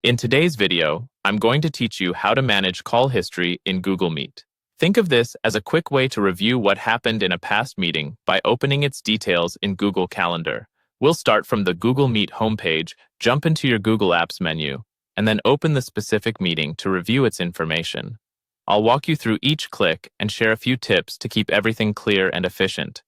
In today's video, I'm going to teach you how to manage call history in Google Meet. Think of this as a quick way to review what happened in a past meeting by opening its details in Google Calendar. We'll start from the Google Meet homepage, jump into your Google Apps menu, and then open the specific meeting to review its information. I'll walk you through each click and share a few tips to keep everything clear and efficient.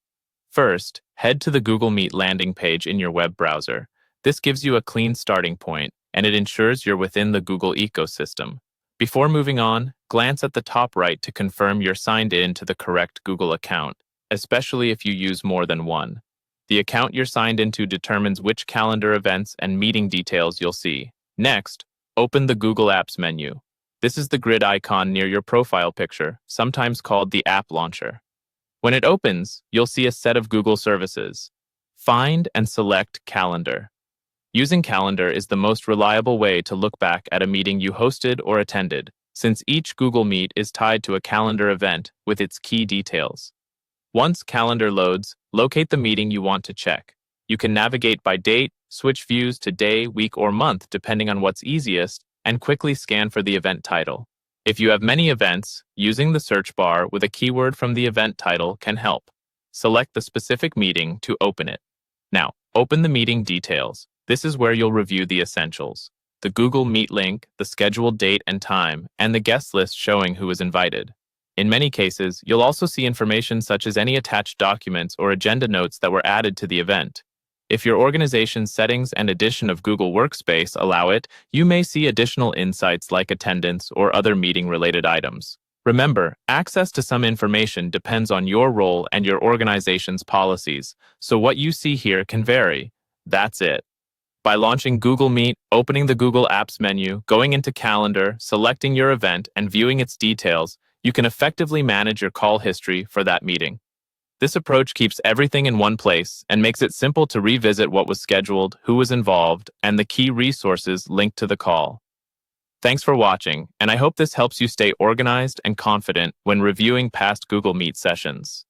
First, head to the Google Meet landing page in your web browser. This gives you a clean starting point, and it ensures you're within the Google ecosystem. Before moving on, glance at the top right to confirm you're signed in to the correct Google account, especially if you use more than one. The account you're signed into determines which calendar events and meeting details you'll see. Next, open the Google Apps menu. This is the grid icon near your profile picture, sometimes called the App Launcher. When it opens, you'll see a set of Google services. Find and select Calendar. Using Calendar is the most reliable way to look back at a meeting you hosted or attended, since each Google Meet is tied to a calendar event with its key details. Once Calendar loads, locate the meeting you want to check. You can navigate by date, switch views to day, week, or month depending on what's easiest, and quickly scan for the event title. If you have many events, using the search bar with a keyword from the event title can help. Select the specific meeting to open it. Now, open the meeting details. This is where you'll review the essentials: the Google Meet link, the scheduled date and time, and the guest list showing who is invited. In many cases, you'll also see information such as any attached documents or agenda notes that were added to the event. If your organization's settings and addition of Google Workspace allow it, you may see additional insights like attendance or other meeting-related items. Remember, access to some information depends on your role and your organization's policies, so what you see here can vary. That's it. By launching Google Meet, opening the Google Apps menu, going into Calendar, selecting your event, and viewing its details, you can effectively manage your call history for that meeting. This approach keeps everything in one place and makes it simple to revisit what was scheduled, who was involved, and the key resources linked to the call. Thanks for watching, and I hope this helps you stay organized and confident when reviewing past Google Meet sessions.